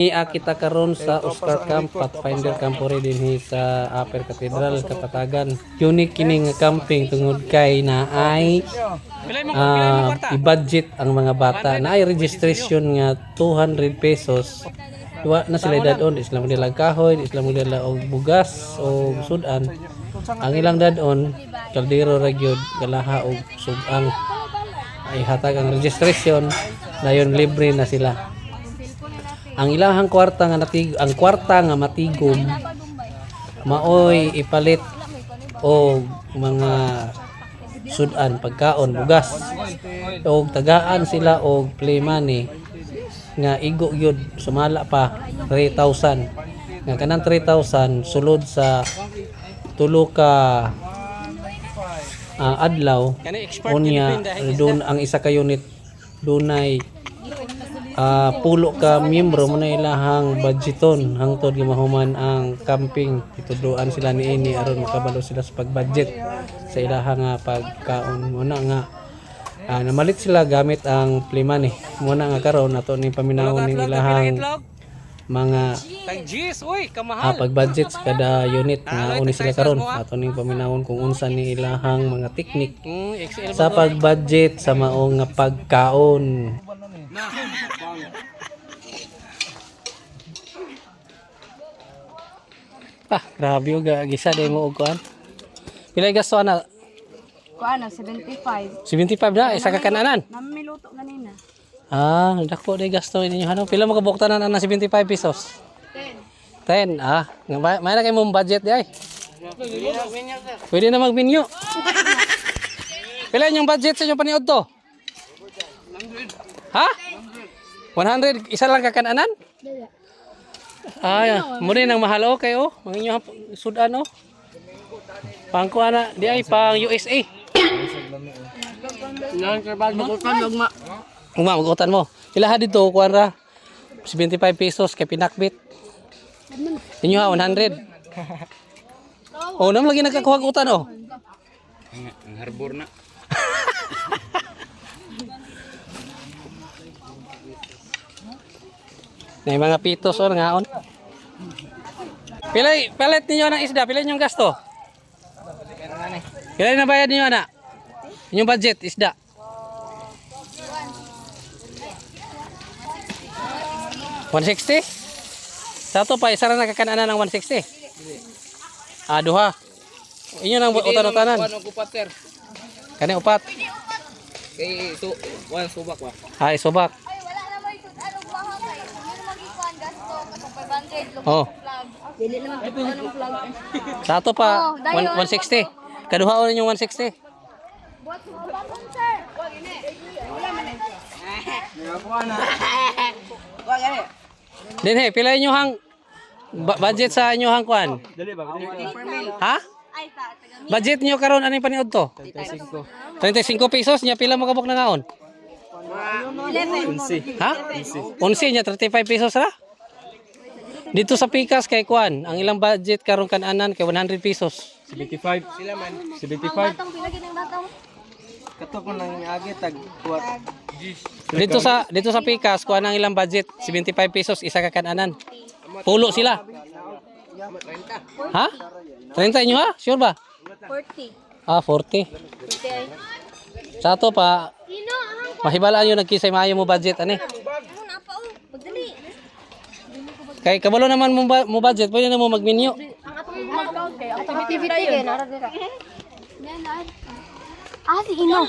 Kita karon sa Oscar Camp Pathfinder Campore dinhi sa Upper Cathedral Kapatagan. Unique kini nga camping tungod kay naay i-budget ang mga bata. Naay registration nga 200 pesos. Duwa na sila dadon, isla mo nila kahoy, isla mo nila og bugas o sudan. Ang ilang dadon kaldero ra gyud galaha og sugang. Ay hatag ang registration dayon libre na sila. Ang ilahang kwarta nga ang kwarta nga matigom maoy ipalit og mga sudan, pagkaon, bugas. Og tagaan sila og play money nga igo gyud sumala pa 3,000. Nga kanang 3,000 sulod sa tulo ka adlaw unya doon ang isa ka unit dunay pulo ka miyembro mo na ilahang budgeton hangtod gimahuman ang camping ituduan sila niini aron makabalo sila sa pagbudget sa ilahang pagkaon mo na nga namalit sila gamit ang play money mo na nga karon ato ni paminawon ning ilahang mga pag-budget sa kada unit nga uni sila karon ato ning paminawon kung unsa ni ilahang mga teknik sa pag-budget sa maong nga pagkaon. Grabe yung gisa day mo og kuan. Pila gasto ana? Kuan 75. 75 na isa ka kananan. Namiluto ganina. Dako day gasto ninyo ano. Pila mo ka buktanan ana 75 pesos? 10. 10. May na kay mong budget di ay. Pwede na mag-menu. Pila yung budget sa inyo paniod to? 100. Ha? 100 isa lang ka kananan? Muna nang mahal kayo. Mga inyo sudan o. Pangko ana, di ay pang USA. Magutan mo. Ilaha dito, kuwan ra. 75 pesos kay pinakbit. Inyo ha, 100. Nam lagi nagkakuha utan o. Ang harbor na. May mga pitos o ngaon. Pilit ninyo ng isda, pilit yung gasto. Pilit na bayad ninyo na. Inyong budget, isda. $160? Sa ito pa, isa na nakakananan ng 160. Duha. Inyo nang utan-utanan. Kani upat. Kay subak ba? Subak. Oh. Dili naman ito ng vlog. Sa ato pa 160. Kaduha ulit yung 160. Buat subak sir. Wag ini. Wala man eh. Wag ini. Dinhe, pila inyo hang budget sa inyo hang kuan? Dali ba? Ha? Budget niyo karon ano paniud to? 35 pesos nya pila mo kabok na ngaon? 11. Ha? 11 nya 35 pesos ra? Dito sa Pikas kay kuan, ang ilang budget karon kananan kay 100 pesos. 75 sila man. 75. Batang pila ginang batang. Kato ko nang agi tag kuwat. Dito sa Pikas kuan ang ilang budget 75 pesos isa ka kananan. Pulo sila. Ha? 30 inyo ha? Sure ba? 40. 40. Sa ato pa mahibalaan yung nagkisay maayo mo budget ani. Magdali. Kay kabalo naman mo budget, pwede na mo mag-menu. Ang atong mag-count kay activity kay nara dira. Si Ino.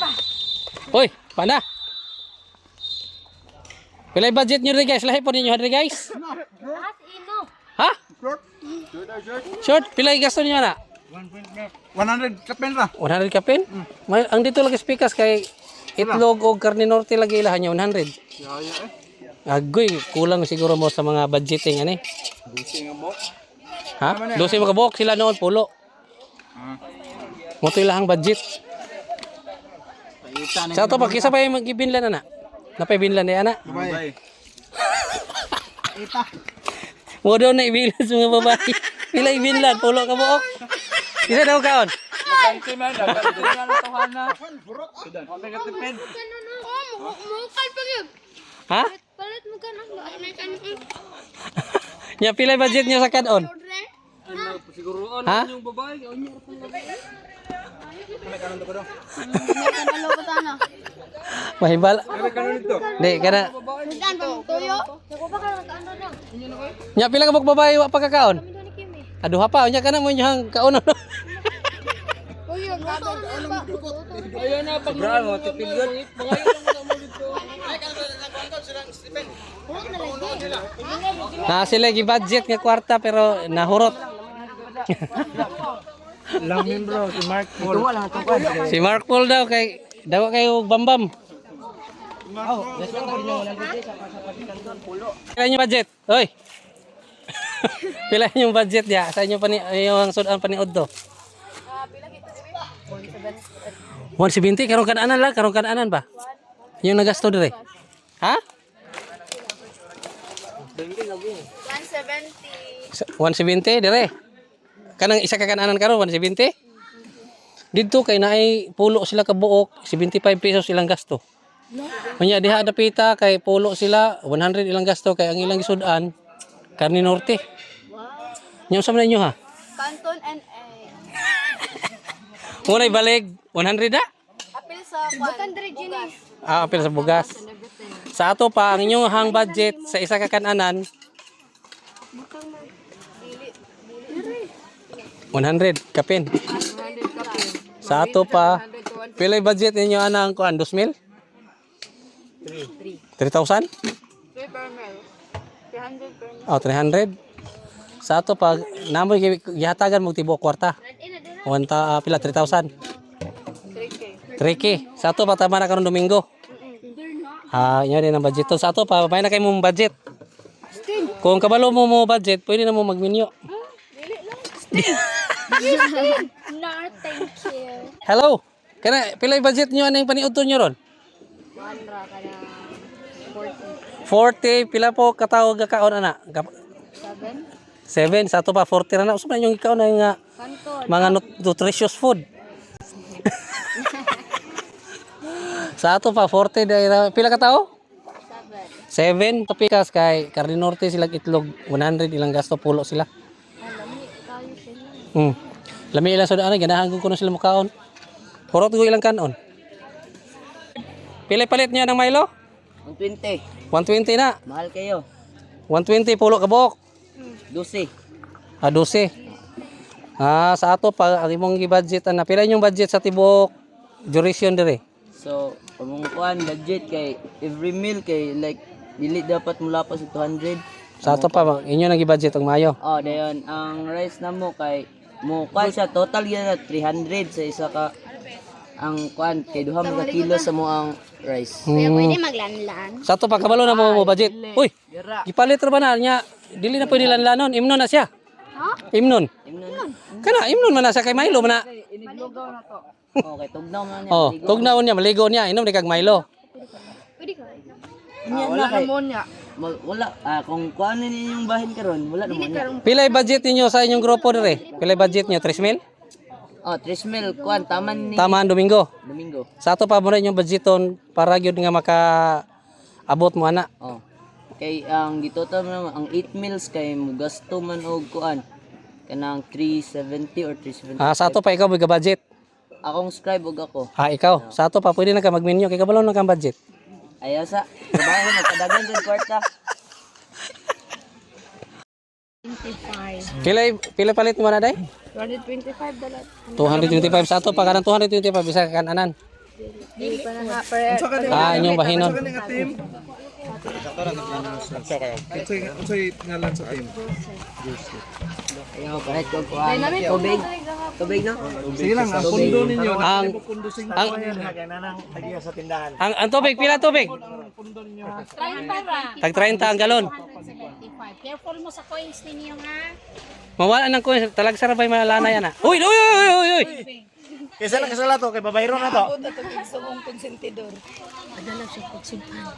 Hoy, pana. Pilay budget nyo rin guys, lahi po ninyo rin guys. Si Ino. Ha? Short, pilay gasto niyo na? 100 kapin ra. 100 kapin? Ang dito lagi spikas kay itlog o karne norte lagi ilahan niya 100. Agoy, kulang siguro mo sa mga budgeting ani. 12 nga mo. Ha? 12 mga buhok sila noon pulo. Mo to ilahang budget. Sa to pag isa pa yung mag-ibinlan ana. Napay binlan ni ana. Bye. Mo daw na ibilan sa mga babae. Pila ibinlan pulo ka buhok. Isa daw kaon. Kanti man dapat dingan tuhan na. Sudan. Omega tipid. Mukal pa gyud. Ha? Palit Nya pila budget niyo sa kanon? Siguroon Ha? yung babae. Mahibal. Di kana. Sudan bang tuyo? Ako ba ka nakaano na? Nya pila ka babae wa pagkakaon? Aduha pa nya kana mo yung kaon. Tuyo, kato ano? Ayun na pag mo tipid yun. Na sila gi-budget nga kwarta pero nahurot. Lang membro si Mark Paul. Si Mark Paul daw kay daw kayo bambam. Pila yung budget? Hoy. Pila yung budget ya? Sa inyo pa ni yung sudan paniod to. 170 karong kan-anan lang, karong kan-anan ba? Yung nagasto dire. Ha? 170. 170 dire. Kanang isa ka kan-anan karon 170. Dito kay naay pulo sila ka buok, 75 pesos ilang gasto. Kunya diha dapita kay pulo sila 100 ilang gasto kay ang ilang sudan karni norte. Nya sa man inyo ha? Canton and Munay balig 100 na? apil sa bukan dire Gini. Ah, apil sa bugas. Sa ato pa ang inyong hang budget sa isa ka kan-anan 100 kapin. Sa ato pa pila yung budget ninyo anang kuan 2,000? 3,000? 300 per Oh, 300. Sa ato pa namoy gihatagan mo tibuok kwarta. Pila 3,000. 3K. Sa ato pa tama na karon Domingo. Ah, inyo din ang budget to. Sa ato pa may na kay mong budget. Kung kabalo mo budget, pwede na mo magminyo. No, thank you. Hello. Kana pila yung budget niyo anong paniudto niyo ron? 40 pila po katawag ka kaon ana? 7 sa ato pa 40 ra na. Usab na yung ikaw na nga mga nutritious food. Sa ato pa 40 dahil pila ka tao? 7 tapikas kay Carne Norte sila itlog 100 ilang gasto pulo sila. Lami ilang soda ana ganahan ko na sila mukaon. Horot ko ilang kanon. Pila palit niya ng Milo? 120. 120 na. Mahal kayo. 120 pulo ka buok. 12. Ah 12. Ah sa ato pa ang imong gi-budget ana pila yung budget sa tibok duration dire? So, kung kuan budget kay every meal kay like dili dapat mula pa sa 200. Sa ato pa inyo nang gi-budget ang mayo. Oh, dayon ang rice na mo kay mo kuan siya total yan na 300 sa isa ka ang kuan kay duha mga kilo sa mo ang rice. Pwede maglanlan. Sa ato pa kabalo na mo budget. Uy, gipalit ra ba na niya? Dili na pwede lanlanon, imnon na siya. Ha? Imnon. Kana imnon man na siya kay Milo man na. Inilugaw na to. Okay, tugnaw man niya. Oh, tugnaw niya maligo niya, inom ni kag Milo. Pwede ka. Wala na mo niya. Wala kung kuan ninyong bahin karon, wala na mo niya. Pila yung budget ninyo sa inyong grupo dire? Pila yung budget niyo? 3,000? Oh, 3 mil kuan taman ni Tamaan Domingo. Domingo. Sa ato pa mo rin yung budgeton para gyud nga maka abot mo ana. Oh. Kay ang gitotal mo naman ang 8 meals kay mo gasto man og kuan kanang 370 or 370. Ah, sa ato pa ikaw may budget. Akong scribe og ako. Ah, ikaw. Sa ato pa pwede na ka mag-menu kay kabalo na kang budget. Ayaw sa. Trabaho magkadagan sa kwarta. 25. Pila palit mo na day? 225 dalat. 225 sa ato pa kanang 225 bisa ka kananan. Di pa na nga per. Ah, inyong bahinon. Ayaw kahit ko kuan. Tubig. Tubig no? Sige lang, ang pundo ninyo. Ang ang tubig pila tubig? 35 ra. Tag 30 ang galon. 75. Careful mo sa coins ninyo ha. Mawala nang ko talag sarabay malalana yan ah. Uy, uy, uy, uy, uy. Kaysa lang kasala to, kay babayro na to.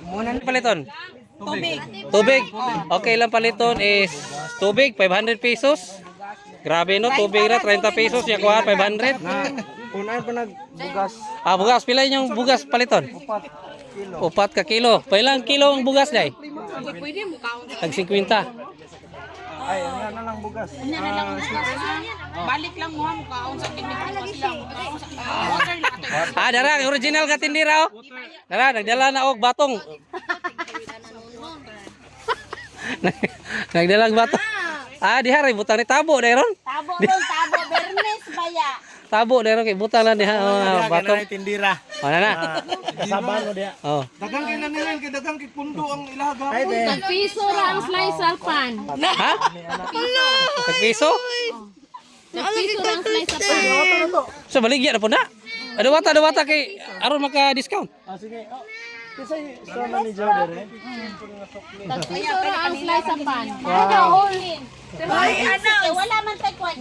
Muna paliton. Tubig. Okay lang paliton is tubig 500 pesos. Grabe no, tubig ra 30 pesos ya kuha 500. Unaan pa nagbugas. Ah, bugas pila yung bugas paliton? 4 ka kilo. Pailang kilo ang bugas day? Pwede mo kaon. Tag 50. Ay, ano na lang bugas. Balik lang mo ha, kaon sa tinig pa sila. Water lang. Ah, dara, original ka tindira oh. Dara, nagdala na og batong. Nagdala og batong. Ah, diha ray butang ni tabo dayron. Tabo ron, tabo. Bernes baya. Tabo dayron kay butang lang diha oh, batong. Tindira. Ano na? Kasaban mo diya. Oh. Dagang kay nanilan kay dagang kay pundo ang ilaga. Ay, de. Piso ra ang slice sa pan. Ha? Tagpiso? Piso ra ang slice sa pan. So baligya na po na. Ada wata kay aron maka-discount. Ah, sige. Oh. Kisay sa manager dire. Piso ra ang slice sa pan. Ano hulin? Ay, ano? Wala man tay kwat.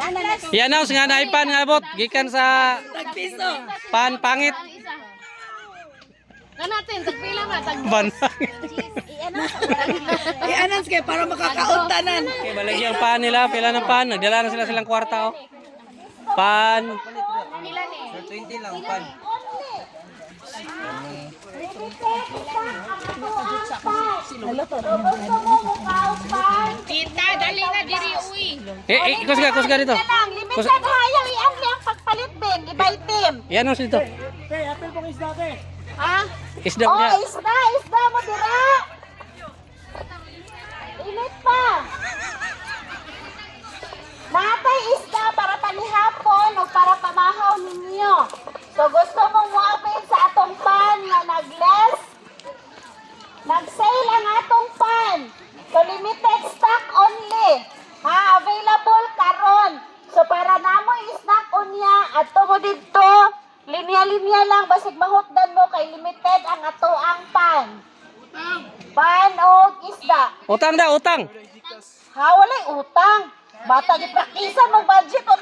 I-announce nga na ipan nga abot gikan sa pan pangit. Kanatin, tagpila ba? Ban. I-announce kayo para makakauntanan. Okay, baligya ang pan nila, pila ng pan, nagdala na sila silang kwarta oh. Pan. Ilan eh? 20 lang pan. Tita, dali na diri uwi. Kusga dito. Limited hayang iyan yang pagpalit ben, ibay team. I-announce dito. Kay apel pong isda kay. Ha? Isda Oh, niya. isda mo dira. Init pa. Natay isda para panihapon o para pamahaw ninyo. So gusto mong muapin sa atong pan nga nag-less. Nag-sale ang atong pan. So limited stock only. Ha, available karon. So para namo i-snack unya adto mo didto. Linya-linya lang basig mahutdan mo kay limited ang ato ang pan. Pan o isda. Utang da, utang. Ha, walay utang. Bata di praktisan mo budget o